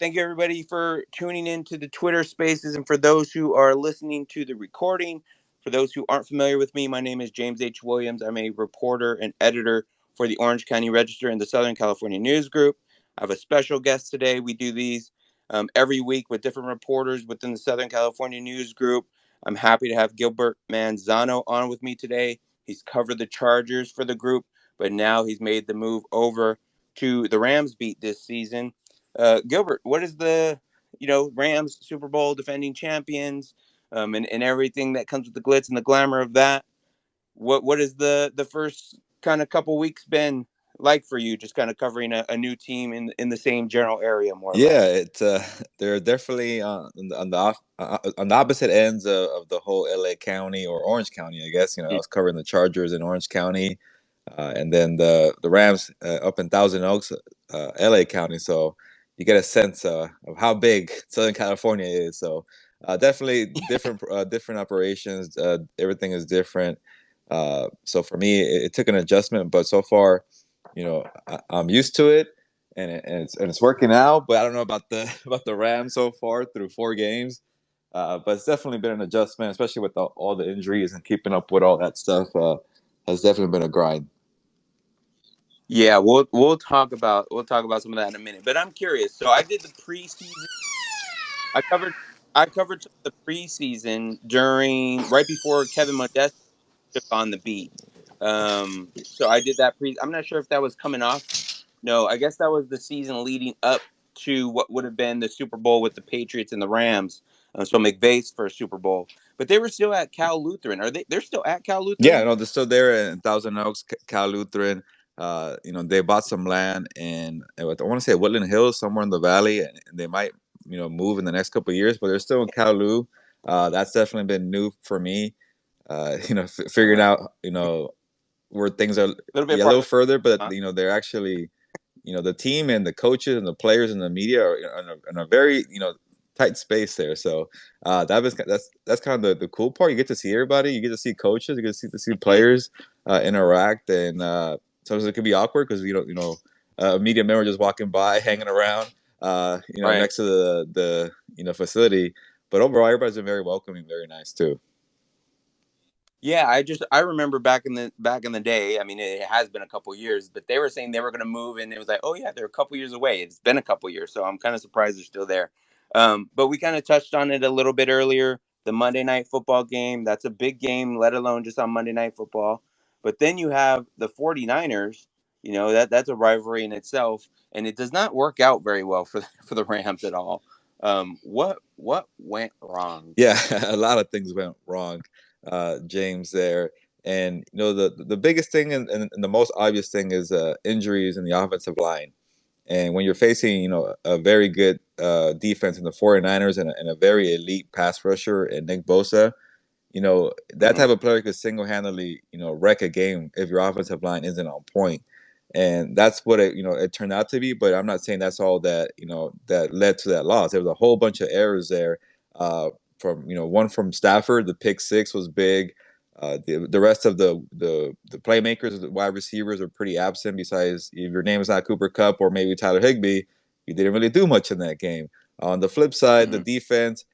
Thank you, everybody, for tuning in to the Twitter Spaces, and for those who are listening to the recording. For those who aren't familiar with me, my name is James H. Williams. I'm a reporter and editor for the Orange County Register and the Southern California News Group. I have a special guest today. We do these every week with different reporters within the Southern California News Group. I'm happy to have Gilbert Manzano on with me today. He's covered the Chargers for the group, but now he's made the move over to the Rams beat this season. Gilbert, what is the Rams Super Bowl defending champions, and everything that comes with the glitz and the glamour of that? What is the first kind of couple weeks been like for you? Just kind of covering a new team in the same general area, more or Yeah, less. it's they're definitely on the opposite ends of the whole LA County or Orange County, I guess. I was covering the Chargers in Orange County, and then the Rams up in Thousand Oaks, LA County. So you get a sense of how big Southern California is. So definitely different operations. Everything is different. So for me, it took an adjustment, but so far, I'm used to it and it's working out. But I don't know about the about the Rams so far through 4 games. But it's definitely been an adjustment, especially with all the injuries and keeping up with all that stuff. Has definitely been a grind. Yeah, we'll talk about some of that in a minute. But I'm curious. So I did the preseason. I covered I covered some of the preseason during right before Kevin Modest took on the beat. So I did that I'm not sure if that was coming off. No, I guess that was the season leading up to what would have been the Super Bowl with the Patriots and the Rams. So McVay's first Super Bowl, but they were still at Cal Lutheran. Are they? They're still at Cal Yeah, Lutheran? no, they're still there in Thousand Oaks, Cal Lutheran. They bought some land in I want to say Woodland Hills, somewhere in the valley, and they might move in the next couple of years, but they're still in Cal Lu. That's definitely been new for me. Figuring Uh, out where things are, a little bit yeah, a little farther, further, but huh? they're actually, the team and the coaches and the players and the media are in a very tight space there. So that's kind of the cool part. You get to see everybody. You get to see coaches. You get to see Mhm. players interact, and sometimes it can be awkward because a media member just walking by, hanging around, Right. next to the facility. But overall, everybody's been very welcoming, very nice too. Yeah, I remember back in the day. I mean, it has been a couple years, but they were saying they were going to move, and it was like, oh yeah, they're a couple years away. It's been a couple years, so I'm kind of surprised they're still there. But we kind of touched on it a little bit earlier. The Monday Night Football game, that's a big game, let alone just on Monday Night Football. But then you have the 49ers. That's a rivalry in itself, and it does not work out very well for for the Rams at all. What went wrong? Yeah, a lot of things went wrong, James. There, and the biggest thing and the most obvious thing is injuries in the offensive line. And when you're facing a very good defense in the 49ers and a very elite pass rusher and Nick Bosa, that Hmm. type of player could single handedly wreck a game if your offensive line isn't on point. And that's what it turned out to be. But I'm not saying that's all that that led to that loss. There was a whole bunch of errors there. From one from Stafford, the pick six was big. The rest of the playmakers, the wide receivers, are pretty absent. Besides, if your name is not Cooper Cup or maybe Tyler Higbee, you didn't really do much in that game. On the flip side, the Hmm. defense,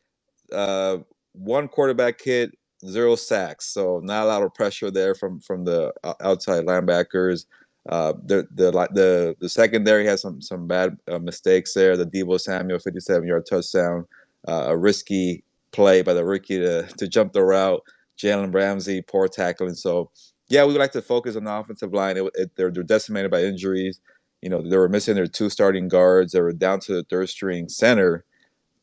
uh, one quarterback hit, 0 sacks, so not a lot of pressure there from the outside linebackers. The secondary has some bad mistakes there. The Debo Samuel 57-yard touchdown, a risky play by the rookie to jump the route. Jalen Ramsey, poor tackling. So yeah, we would like to focus on the offensive line. They're decimated by injuries. They were missing their 2 starting guards. They were down to the third string center,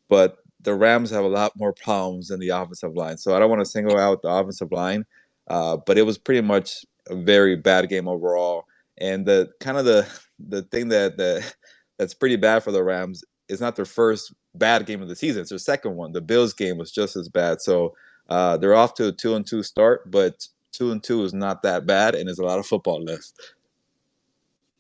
but the Rams have a lot more problems than the offensive line. So I don't want to single out the offensive line, but it was pretty much a very bad game overall. And the kind of the thing that's pretty bad for the Rams is not their first bad game of the season. It's their second one. The Bills game was just as bad. So they're off to a 2-2 start, but 2-2 is not that bad, and there's a lot of football left.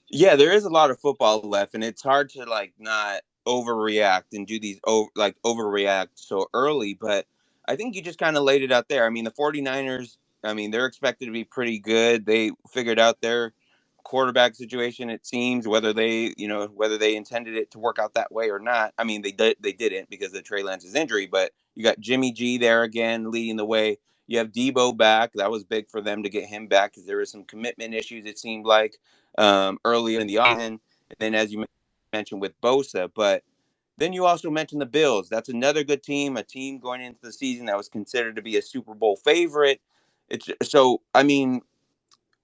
Yeah, there is a lot of football left, and it's hard to like not overreact and do these overreact so early. But I think you just kind of laid it out there. I mean, the 49ers, I mean, they're expected to be pretty good. They figured out their quarterback situation. It seems whether they intended it to work out that way or not. I mean, they didn't because of Trey Lance's injury. But you got Jimmy G there again leading the way. You have Debo back. That was big for them to get him back because there was some commitment issues. It seemed like earlier in the season, and then as you mentioned with Bosa, but then you also mentioned the Bills. That's another good team, a team going into the season that was considered to be a Super Bowl favorite. It's so I mean,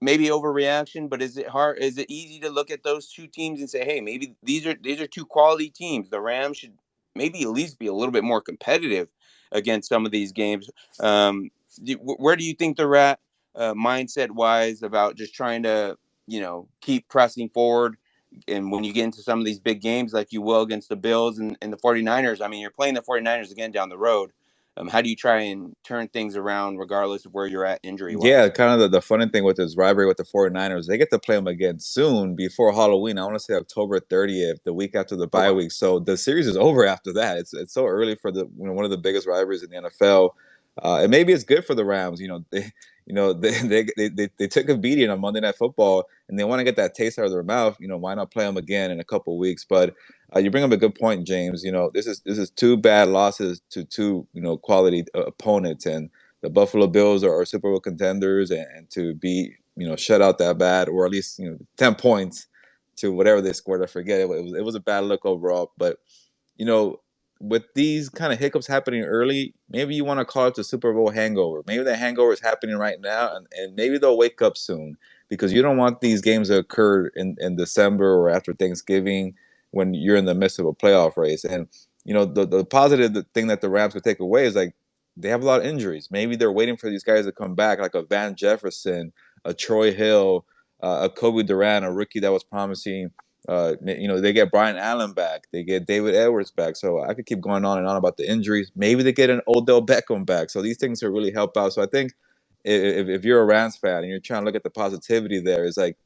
maybe overreaction, but is it hard? Is it easy to look at those two teams and say, hey, maybe these are two quality teams? The Rams should maybe at least be a little bit more competitive against some of these games. Where do you think they're at mindset wise about just trying to keep pressing forward? And when you get into some of these big games like you will against the Bills and the 49ers, I mean, you're playing the 49ers again down the road. How do you try and turn things around regardless of where you're at injury Yeah, wise? kind of the funny thing with this rivalry with the 49ers, they get to play them again soon before Halloween. I want to say October 30th, the week after the Oh, bye wow. week. So the series is over after that. It's so early for one of the biggest rivalries in the NFL. And maybe it's good for the Rams. They took a beating on Monday Night Football, and they want to get that taste out of their mouth. Why not play them again in a couple weeks? But you bring up a good point, James. This is two bad losses to two quality opponents, and the Buffalo Bills are Super Bowl contenders, and to be shut out that bad, or at least 10 points to whatever they scored, I forget. It was a bad look overall. But you know, with these kind of hiccups happening early, maybe you want to call it the Super Bowl hangover. Maybe the hangover is happening right now, and maybe they'll wake up soon because you don't want these games to occur in December or after Thanksgiving when you're in the midst of a playoff race. And the positive thing that the Rams could take away is like they have a lot of injuries. Maybe they're waiting for these guys to come back, like a Van Jefferson, a Troy Hill, a Kobe Durant, a rookie that was promising. They get Brian Allen back. They get David Edwards back. So I could keep going on and on about the injuries. Maybe they get an Odell Beckham back. So these things will really help out. So I think if you're a Rams fan and you're trying to look at the positivity there, it's like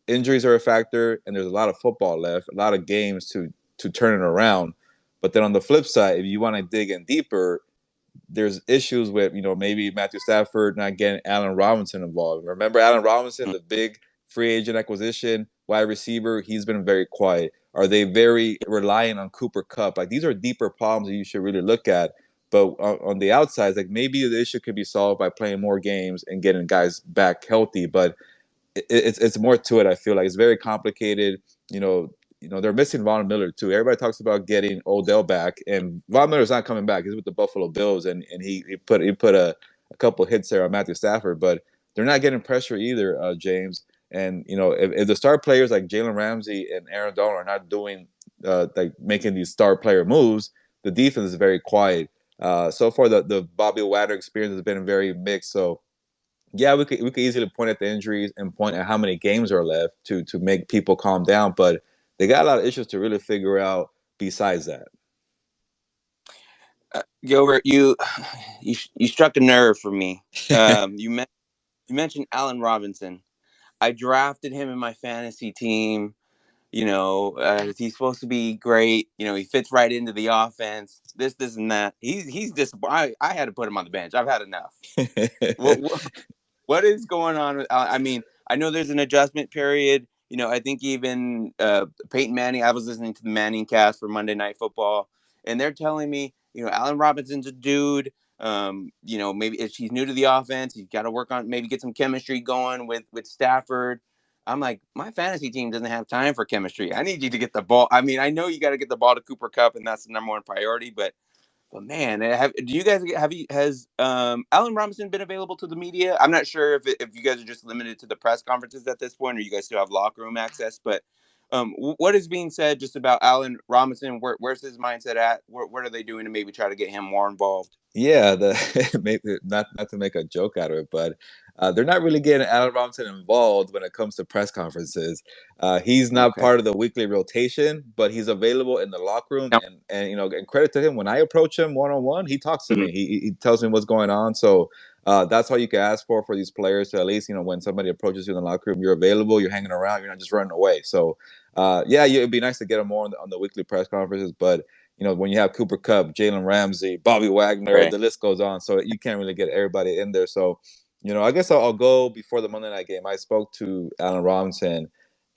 injuries are a factor, and there's a lot of football left, a lot of games to turn it around. But then on the flip side, if you want to dig in deeper, there's issues with maybe Matthew Stafford not getting Allen Robinson involved. Remember Allen Robinson, the big free agent acquisition, wide receiver? He's been very quiet. Are they very reliant on Cooper Kupp? Like these are deeper problems that you should really look at. But on the outside, like maybe the issue could be solved by playing more games and getting guys back healthy. But it's more to it. I feel like it's very complicated. They're missing Von Miller too. Everybody talks about getting Odell back, and Von Miller's not coming back. He's with the Buffalo Bills, and he put a couple hits there on Matthew Stafford, but they're not getting pressure either, James. And if the star players like Jalen Ramsey and Aaron Donald are not doing like making these star player moves, the defense is very quiet. So far, the Bobby Wagner experience has been very mixed. So yeah, we could easily point at the injuries and point at how many games are left to make people calm down, but they got a lot of issues to really figure out besides that. Gilbert, you struck a nerve for me. You mentioned Allen Robinson. I drafted him in my fantasy team. He's supposed to be great. He fits right into the offense. This, and that. He's disappointing. I had to put him on the bench. I've had enough. What is going on with? I mean, I know there's an adjustment period. I think even Peyton Manning. I was listening to the Manning cast for Monday Night Football, and they're telling me, Allen Robinson's a dude. Maybe if he's new to the offense, he's got to work on maybe get some chemistry going with Stafford. I'm like, my fantasy team doesn't have time for chemistry. I need you to get the ball. I mean, I know you got to get the ball to Cooper Kupp, and that's the number one priority, but man, do you guys has Allen Robinson been available to the media? I'm not sure if you guys are just limited to the press conferences at this point, or you guys still have locker room access. But what is being said just about Allen Robinson? Where's his mindset at? What are they doing to maybe try to get him more involved? Yeah, maybe not to make a joke out of it, but they're not really getting Allen Robinson involved when it comes to press conferences. He's not Okay. part of the weekly rotation, but he's available in the locker room. No. And and credit to him, when I approach him one on one, he talks to Mhm. me. He tells me what's going on. So that's all you can ask for these players to at least when somebody approaches you in the locker room, you're available, you're hanging around, you're not just running away. So it'd be nice to get him more on the weekly press conferences, but when you have Cooper Kupp, Jalen Ramsey, Bobby Wagner, Right. the list goes on. So you can't really get everybody in there. So I guess I'll go before the Monday night game. I spoke to Allen Robinson,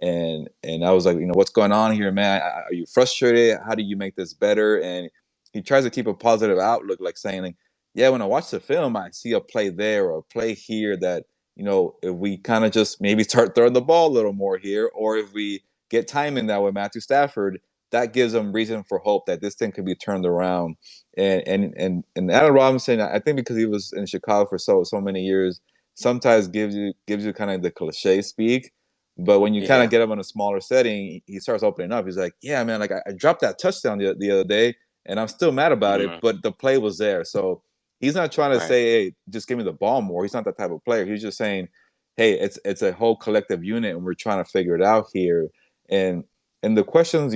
and I was like, what's going on here, man? Are you frustrated? How do you make this better? And he tries to keep a positive outlook, like saying, like, yeah, when I watch the film, I see a play there or a play here that, if we kind of just maybe start throwing the ball a little more here, or if we get time in that with Matthew Stafford, that gives them reason for hope that this thing could be turned around. And Allen Robinson, I think because he was in Chicago for so many years, sometimes gives you kind of the cliche speak. But when you kind of Yeah. get him in a smaller setting, he starts opening up. He's like, "Yeah, man, like I dropped that touchdown the other day, and I'm still mad about it, Mm, but the play was there." So he's not trying to right. say, "Hey, just give me the ball more." He's not that type of player. He's just saying, "Hey, it's a whole collective unit, and we're trying to figure it out here." And and the questions,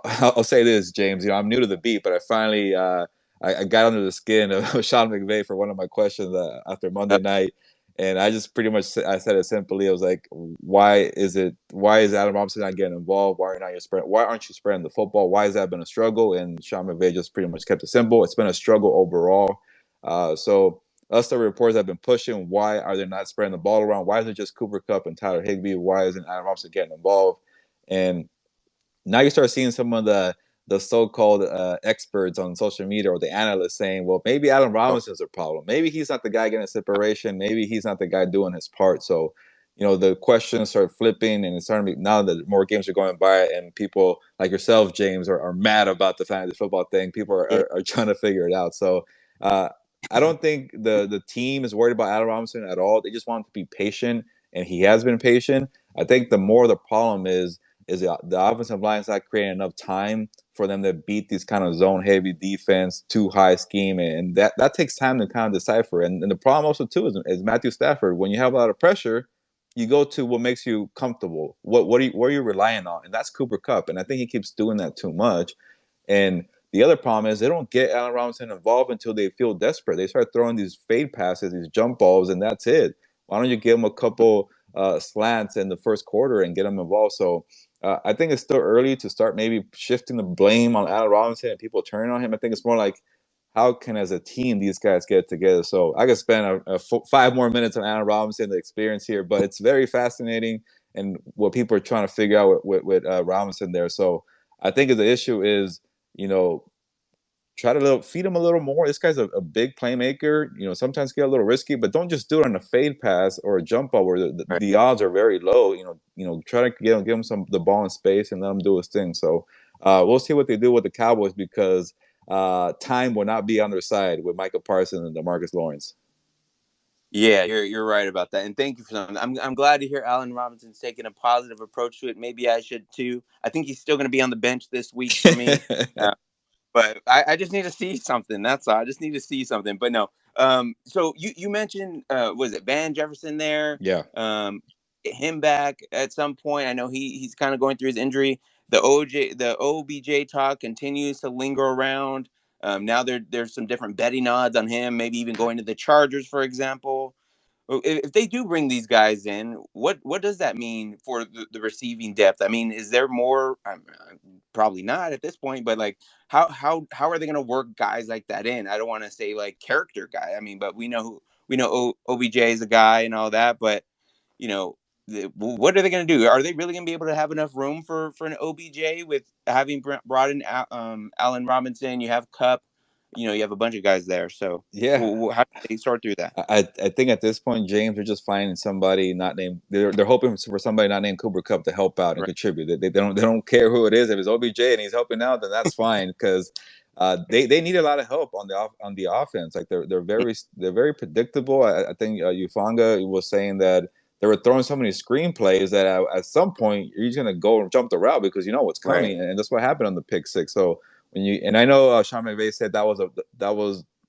I'll say this, James. I'm new to the beat, but I finally I got under the skin of Sean McVay for one of my questions after Uh, Monday night, and I just pretty much I said it simply. I was like, why is Adam Robinson not getting involved? Why aren't you spreading the football? Why has that been a struggle? And Sean McVay just pretty much kept it simple. It's been a struggle overall. So us, the reporters, have been pushing. Why are they not spreading the ball around? Why is it just Cooper Kupp and Tyler Higbee? Why isn't Adam Robinson getting involved? And now you start seeing some of the so-called experts on social media or the analysts saying, well, maybe Allen oh, Robinson's a problem. Maybe he's not the guy getting separation. Maybe he's not the guy doing his part. So, the questions start flipping, and it's starting to be, now that more games are going by and people like yourself, James, are mad about the fantasy football thing. People yeah. are trying to figure it out. So uh, I don't think the team is worried about Allen Robinson at all. They just want him to be patient, and he has been patient. I think the more the problem is the offensive line is not creating enough time for them to beat these kind of zone heavy defense, too high scheme, and that takes time to kind of decipher. And the problem also too is Matthew Stafford. When you have a lot of pressure, you go to what makes you comfortable. What are you relying on? And that's Cooper Kupp. And I think he keeps doing that too much. And the other problem is they don't get Allen Robinson involved until they feel desperate. They start throwing these fade passes, these jump balls, and that's it. Why don't you give him a couple slants in the first quarter and get him involved? So I think it's still early to start maybe shifting the blame on Allen Robinson and people turning on him. I think it's more like, how can, as a team, these guys get together? So I could spend 5 more minutes on Allen Robinson, the experience here, but it's very fascinating and what people are trying to figure out with Robinson there. So I think the issue is, you know, try to feed him a little more. This guy's a big playmaker. Sometimes get a little risky, but don't just do it on a fade pass or a jump ball where Right. the odds are very low. Try to give him the ball in space and let him do his thing. So we'll see what they do with the Cowboys because time will not be on their side with Michael Parsons and DeMarcus Lawrence. Yeah, you're right about that, and thank you for that. I'm glad to hear Allen Robinson's taking a positive approach to it. Maybe I should too. I think he's still going to be on the bench this week for me. But I just need to see something. That's all. I just need to see something. But no. So you mentioned was it Van Jefferson there? Yeah. Him back at some point. I know he's kind of going through his injury. The OBJ talk continues to linger around. Now there's some different betting odds on him. Maybe even going to the Chargers, for example. If they do bring these guys in, what does that mean for the receiving depth? I mean, is there more? Probably not at this point, but like, how are they going to work guys like that in? I don't want to say like character guy. I mean, but we know OBJ is a guy and all that, but you know, what are they going to do? Are they really going to be able to have enough room for an OBJ with having brought in Allen Robinson? You have Cup, you have a bunch of guys there. So Yeah. how do they sort through that? I think at this point, James, they're just finding somebody not named. They're hoping for somebody not named Cooper Cup to help out and Right. contribute. They don't care who it is. If it's OBJ and he's helping out, then that's fine because they need a lot of help on the offense. Like they're very predictable. I think Ufanga was saying that they were throwing so many screenplays that at some point you're just gonna go and jump the route because you know what's Right. coming, and that's what happened on the pick six. So I know Sean McVay said that was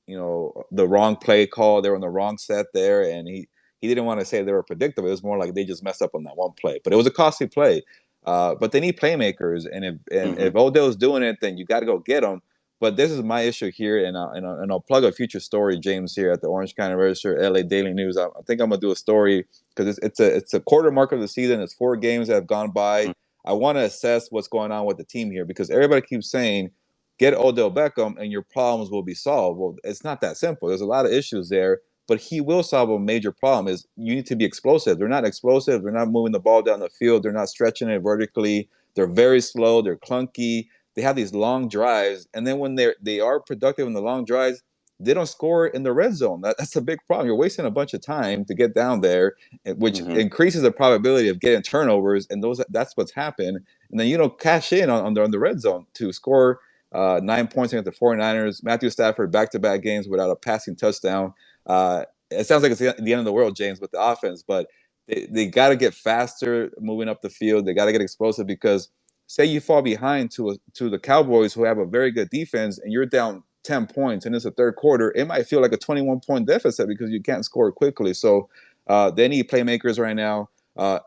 the wrong play call. They were on the wrong set there, and he didn't want to say they were predictable. It was more like they just messed up on that one play, but it was a costly play. But they need playmakers, and Hmm. if Odell's doing it, then you got to go get them. But this is my issue here, and I'll plug a future story, James, here at the Orange County Register, LA Daily News. I think I'm gonna do a story because it's a quarter mark of the season. It's 4 games that have gone by. I want to assess what's going on with the team here because everybody keeps saying get Odell Beckham and your problems will be solved. Well, it's not that simple. There's a lot of issues there. but he will solve a major problem. Is you need to be explosive. They're not explosive. They're not moving the ball down the field. They're not stretching it vertically. They're very slow. They're clunky. They have these long drives, and then when they are productive in the long drives, they don't score in the red zone. That's a big problem. You're wasting a bunch of time to get down there, which Mm-hmm. increases the probability of getting turnovers, and that's what's happened. And then you don't cash in on the red zone to score 9 points against the 49ers. Matthew Stafford back-to-back games without a passing touchdown. It sounds like it's the end of the world, James, with the offense, but they got to get faster moving up the field. They got to get explosive because say you fall behind to the Cowboys, who have a very good defense, and you're down 10 points and it's a third quarter, it might feel like a 21-point deficit because you can't score quickly. So they need playmakers right now.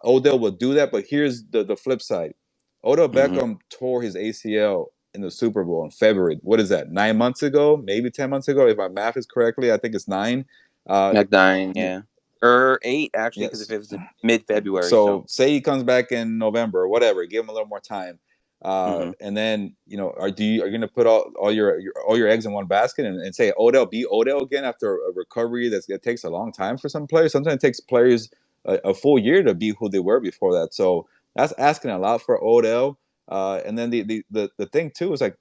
Odell will do that, but here's the flip side. Odell Mm-hmm. Beckham tore his ACL in the Super Bowl in February. What is that? 9 months ago, maybe 10 months ago, if my math is correctly. I think it's 9. Uh, Like 9, yeah, or 8 actually, because if yes. it was in mid-February, So so. say he comes back in November or whatever, give him a little more time. Mm-hmm. And then are you gonna put all your eggs in one basket and say Odell be Odell again after a recovery that takes a long time for some players? Sometimes it takes players a full year to be who they were before that. So that's asking a lot for Odell. And then the thing too is like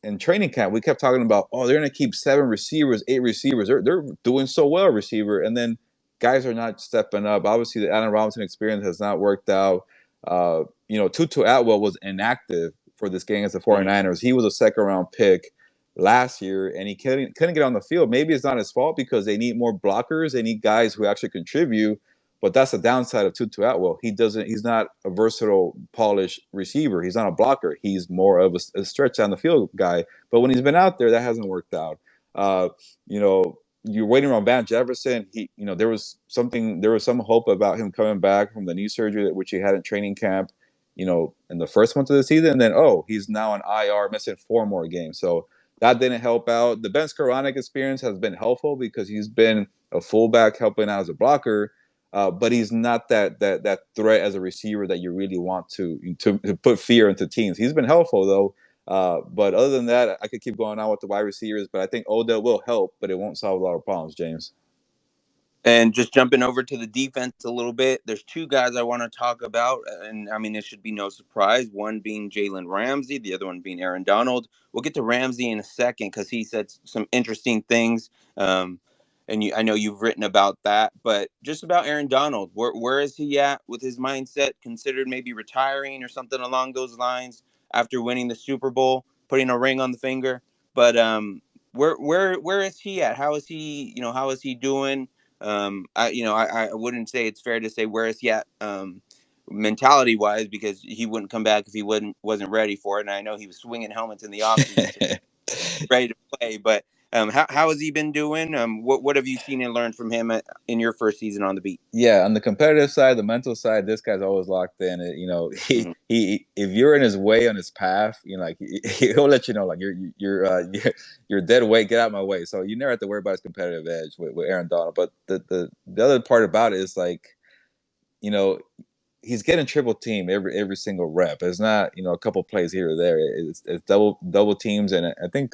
in training camp we kept talking about, oh, they're gonna keep 7 receivers, 8 receivers. They're doing so well receiver, and then guys are not stepping up. Obviously, the Allen Robinson experience has not worked out. Tutu Atwell was inactive for this game against the Mm-hmm. 49ers. He was a second-round pick last year, and he couldn't get on the field. Maybe it's not his fault because they need more blockers. They need guys who actually contribute. But that's the downside of Tutu Atwell. He's not a versatile, polished receiver. He's not a blocker. He's more of a stretch down the field guy. But when he's been out there, that hasn't worked out. Uh, you know, you're waiting on Van Jefferson. There was some hope about him coming back from the knee surgery, which he had in training camp, in the first month of the season. And then, he's now on IR, missing 4 more games. So that didn't help out. The Ben Skoranek experience has been helpful because he's been a fullback helping out as a blocker. But he's not that threat as a receiver that you really want to put fear into teams. He's been helpful though. But other than that, I could keep going on with the wide receivers, but I think Odell will help, but it won't solve a lot of problems, James. And just jumping over to the defense a little bit, there's 2 guys I want to talk about, and I mean, it should be no surprise. One being Jalen Ramsey, the other one being Aaron Donald. We'll get to Ramsey in a second because he said some interesting things, and I know you've written about that. But just about Aaron Donald, where is he at with his mindset? Considered maybe retiring or something along those lines after winning the Super Bowl, putting a ring on the finger. But where is he at? How is he? How is he doing? I wouldn't say it's fair to say where is he at mentality wise, because he wouldn't come back if he wasn't ready for it. And I know he was swinging helmets in the offseason, so ready to play. But how has he been doing? What have you seen and learned from him in your first season on the beat? Yeah, on the competitive side, the mental side, this guy's always locked in. He Mm-hmm. he if you're in his way on his path, like he'll let you know, like you're dead weight, get out of my way. So you never have to worry about his competitive edge with Aaron Donald. But the other part about it is like, you know, he's getting triple team every single rep. It's not a couple plays here or there. It's double teams, and I think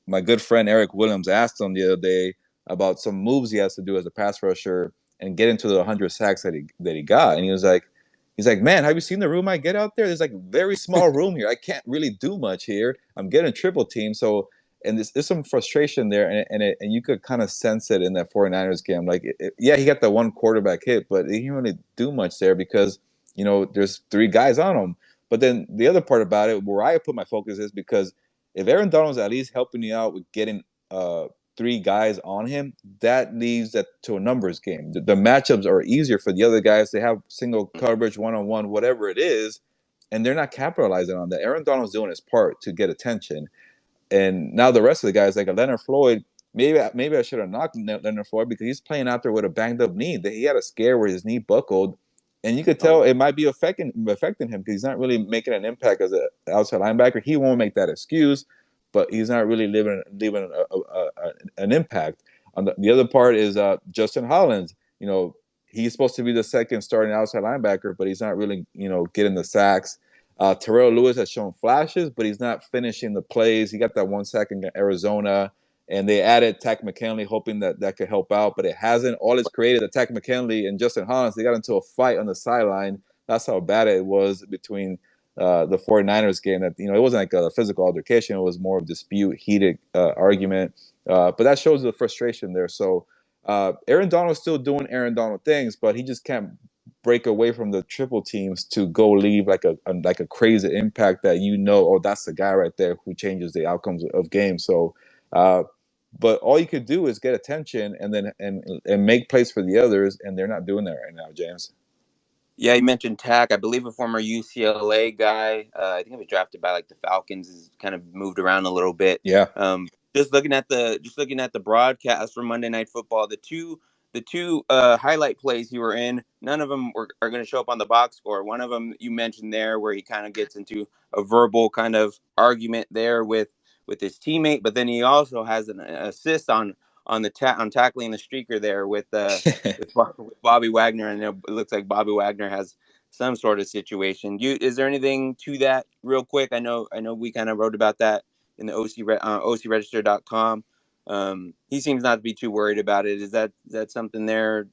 my good friend Eric Williams asked him the other day about some moves he has to do as a pass rusher and get into the 100 sacks that he got, and he's like, man, have you seen the room I get out there? There's like a very small room here. I can't really do much here. I'm getting triple team, so. And there's some frustration there, and you could kind of sense it in that 49ers game. Like, yeah, he got that one quarterback hit, but he didn't really do much there because, there's 3 guys on him. But then the other part about it, where I put my focus is because if Aaron Donald's at least helping you out with getting 3 guys on him, that leaves that to a numbers game. The matchups are easier for the other guys. They have single coverage, one-on-one, whatever it is, and they're not capitalizing on that. Aaron Donald's doing his part to get attention. And now the rest of the guys, like a Leonard Floyd, maybe I should have knocked Leonard Floyd because he's playing out there with a banged up knee. He had a scare where his knee buckled, and you could tell it might be affecting him because he's not really making an impact as an outside linebacker. He won't make that excuse, but he's not really leaving an impact. On the other part is Justin Hollins. He's supposed to be the second starting outside linebacker, but he's not really getting the sacks. Terrell Lewis has shown flashes, but he's not finishing the plays. He got that 1 sack in Arizona, and they added Takk McKinley, hoping that that could help out, but it hasn't. All it's created, the Takk McKinley and Justin Hollins, they got into a fight on the sideline. That's how bad it was between the 49ers game. That, you know, it wasn't like a physical altercation. It was more of dispute, heated argument. But that shows the frustration there. So Aaron Donald's still doing Aaron Donald things, but he just can't break away from the triple teams to go leave like a crazy impact that, you know, oh, that's the guy right there who changes the outcomes of games. So but all you could do is get attention and then and make plays for the others, and they're not doing that right now, James. Yeah, you mentioned Tack. I believe a former UCLA guy. I think he was drafted by like the Falcons. Has kind of moved around a little bit. Yeah. Just looking at the broadcast for Monday Night Football, the two highlight plays you were in, none of them are going to show up on the box score. One of them you mentioned there, where he kind of gets into a verbal kind of argument there with his teammate, but then he also has an assist on tackling the streaker there with Bobby Wagner, and it looks like Bobby Wagner has some sort of situation. Is there anything to that, real quick? I know we kind of wrote about that in the OCRegister.com. He seems not to be too worried about it. Is that something they're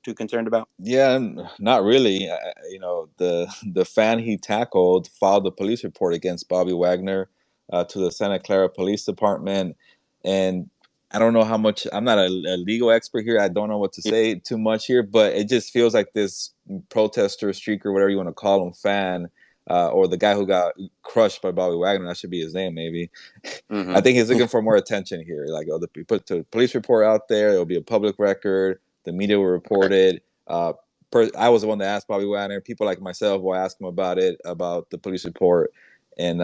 too concerned about? Yeah, not really. You know, the fan he tackled filed a police report against Bobby Wagner to the Santa Clara Police Department, and I don't know how much. I'm not a legal expert here. I don't know what to Yeah. say too much here, but it just feels like this protester, streaker, whatever you want to call him, fan, or the guy who got crushed by Bobby Wagner. That should be his name, maybe. I Mm-hmm. think he's looking for more attention here. Like, oh, put the police report out there. It'll be a public record. The media will report Right. it. I was the one that asked Bobby Wagner. People like myself will ask him about it, about the police report, and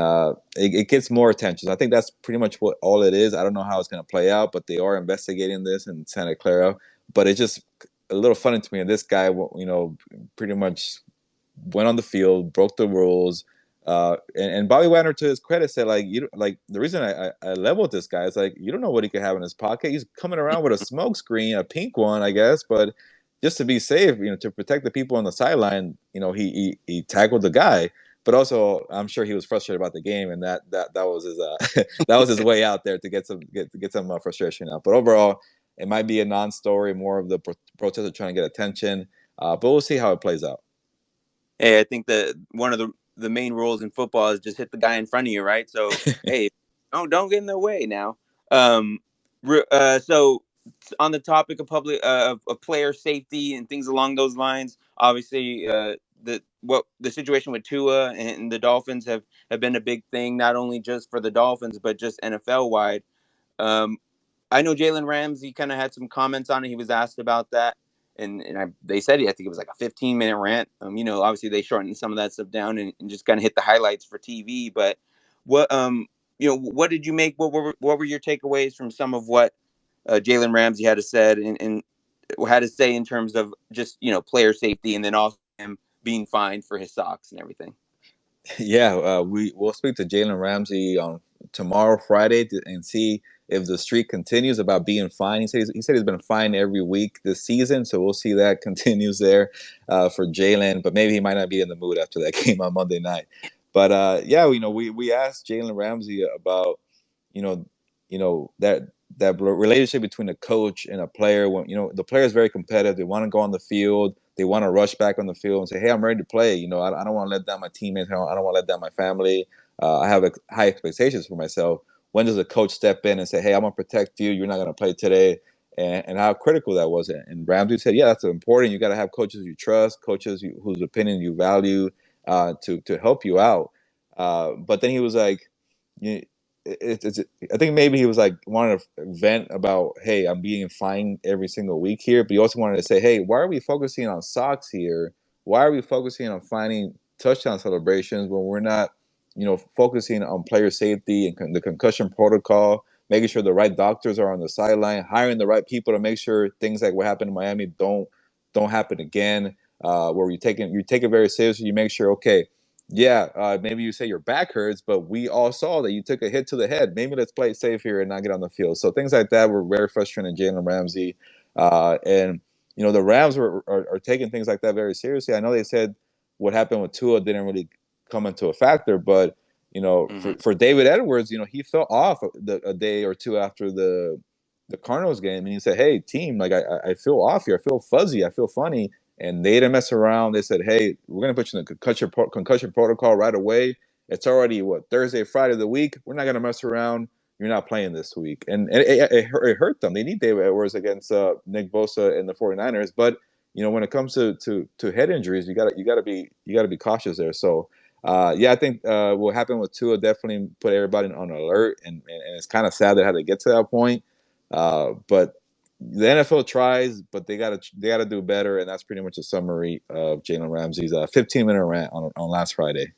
it gets more attention. I think that's pretty much what all it is. I don't know how it's going to play out, but they are investigating this in Santa Clara. But it's just a little funny to me. And this guy, you know, pretty much went on the field, broke the rules. And Bobby Wagner, to his credit, said like, you like, the reason I leveled this guy is like, you don't know what he could have in his pocket. He's coming around with a smoke screen, a pink one, I guess, but just to be safe, you know, to protect the people on the sideline, you know, he tackled the guy. But also, I'm sure he was frustrated about the game, and that was his that was his way out there to get some frustration out. But overall, it might be a non-story, more of the protester trying to get attention. But we'll see how it plays out. Hey, I think that one of the main rules in football is just hit the guy in front of you, right? So, hey, don't get in their way now. Um, so on the topic of of player safety and things along those lines, obviously, the situation with Tua and the Dolphins have been a big thing, not only just for the Dolphins but just NFL wide. Um, I know Jalen Ramsey kind of had some comments on it. He was asked about that, and they said I think it was like a 15-minute rant. Obviously they shortened some of that stuff down and just kind of hit the highlights for TV. But what what did you make? What were your takeaways from some of what Jalen Ramsey had to said and had to say in terms of just player safety, and then also him being fined for his socks and everything? Yeah, we'll speak to Jalen Ramsey on tomorrow, Friday, and see if the streak continues about being fined. He said he's been fined every week this season, so we'll see that continues there for Jalen. But maybe he might not be in the mood after that game on Monday night. But yeah, you know, we asked Jalen Ramsey about you know that relationship between a coach and a player. When the player is very competitive, they want to go on the field, they want to rush back on the field and say, "Hey, I'm ready to play." I don't want to let down my teammates. I don't want to let down my family. I have high expectations for myself. When does a coach step in and say, "Hey, I'm gonna protect you. You're not gonna play today," and how critical that was? And Ramsey said, "Yeah, that's important. You got to have coaches you trust, coaches whose opinion you value, to help you out." But then he was like, you, it's I think maybe he was like wanted to vent about, hey, I'm being fined every single week here, but he also wanted to say, hey, why are we focusing on socks here? Why are we focusing on finding touchdown celebrations when we're not, focusing on player safety and the concussion protocol, making sure the right doctors are on the sideline, hiring the right people to make sure things like what happened in Miami don't happen again. Where you take it very seriously, you make sure, okay, yeah, maybe you say your back hurts, but we all saw that you took a hit to the head. Maybe let's play it safe here and not get on the field. So things like that were very frustrating. Jalen Ramsey, and the Rams are taking things like that very seriously. I know they said what happened with Tua didn't really come into a factor, but Mm-hmm. For David Edwards, he fell off a day or two after the Cardinals game, and he said, "Hey, team, like I feel off here. I feel fuzzy. I feel funny." And they didn't mess around. They said, "Hey, we're gonna put you in the concussion protocol right away. It's already Thursday, Friday of the week. We're not gonna mess around. You're not playing this week." And it hurt them. They need David Edwards against Nick Bosa and the 49ers. But when it comes to head injuries, you gotta be cautious there. So yeah, I think what happened with Tua definitely put everybody on alert, and it's kind of sad they had to get to that point. But the NFL tries, but they gotta do better, and that's pretty much a summary of Jalen Ramsey's 15-minute rant on last Friday.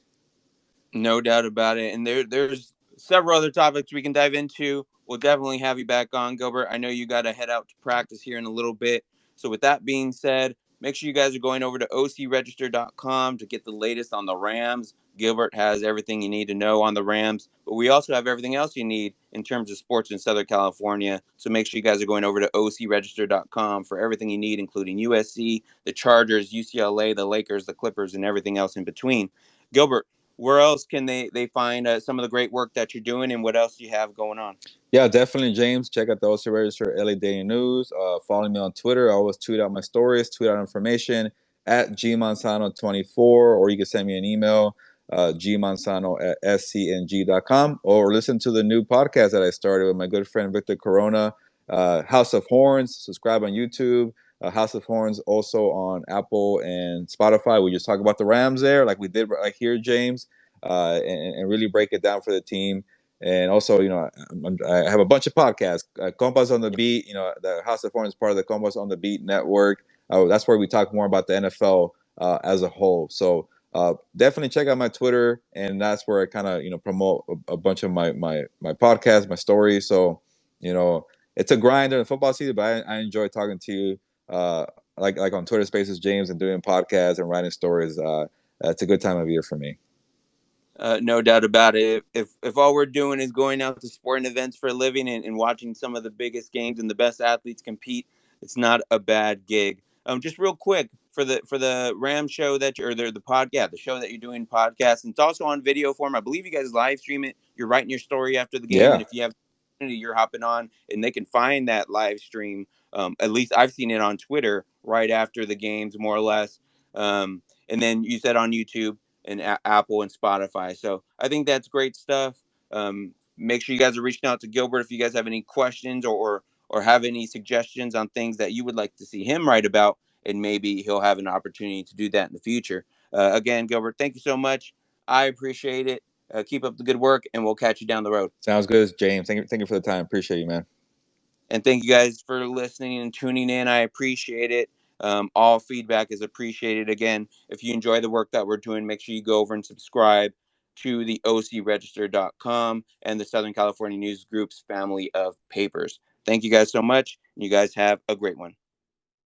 No doubt about it. And there's several other topics we can dive into. We'll definitely have you back on, Gilbert. I know you got to head out to practice here in a little bit. So, with that being said, make sure you guys are going over to ocregister.com to get the latest on the Rams. Gilbert has everything you need to know on the Rams, but we also have everything else you need in terms of sports in Southern California. So, make sure you guys are going over to ocregister.com for everything you need, including USC, the Chargers, UCLA, the Lakers, the Clippers, and everything else in between. Gilbert, where else can they find some of the great work that you're doing, and what else you have going on? Yeah, definitely, James. Check out the OC Register LA Daily News. Follow me on Twitter. I always tweet out my stories, tweet out information at gmanzano24, or you can send me an email, gmanzano@scng.com, or listen to the new podcast that I started with my good friend Victor Corona, House of Horns. Subscribe on YouTube. House of Horns also on Apple and Spotify. We just talk about the Rams there, like we did right here, James, and really break it down for the team. And also, I have a bunch of podcasts. Compas on the Beat, the House of Horns is part of the Compas on the Beat network. That's where we talk more about the NFL as a whole. So definitely check out my Twitter, and that's where I kind of promote a bunch of my podcasts, my stories. So it's a grind during the football season, but I enjoy talking to you, like on Twitter Spaces, James, and doing podcasts and writing stories. It's a good time of year for me. No doubt about it. If all we're doing is going out to sporting events for a living and watching some of the biggest games and the best athletes compete, it's not a bad gig. Just real quick for the Ram show or the pod, yeah, the show that you're doing podcast, and it's also on video form. I believe you guys live stream it. You're writing your story after the game, and Yeah. if you have the opportunity, you're hopping on, and they can find that live stream. At least I've seen it on Twitter right after the games, more or less. And then you said on YouTube and Apple and Spotify. So I think that's great stuff. Make sure you guys are reaching out to Gilbert if you guys have any questions or have any suggestions on things that you would like to see him write about, and maybe he'll have an opportunity to do that in the future. Again, Gilbert, thank you so much. I appreciate it. Keep up the good work, and we'll catch you down the road. Sounds good, James. Thank you for the time. Appreciate you, man. And thank you guys for listening and tuning in. I appreciate it. All feedback is appreciated. Again, if you enjoy the work that we're doing, make sure you go over and subscribe to the ocregister.com and the Southern California News Group's family of papers. Thank you guys so much. You guys have a great one.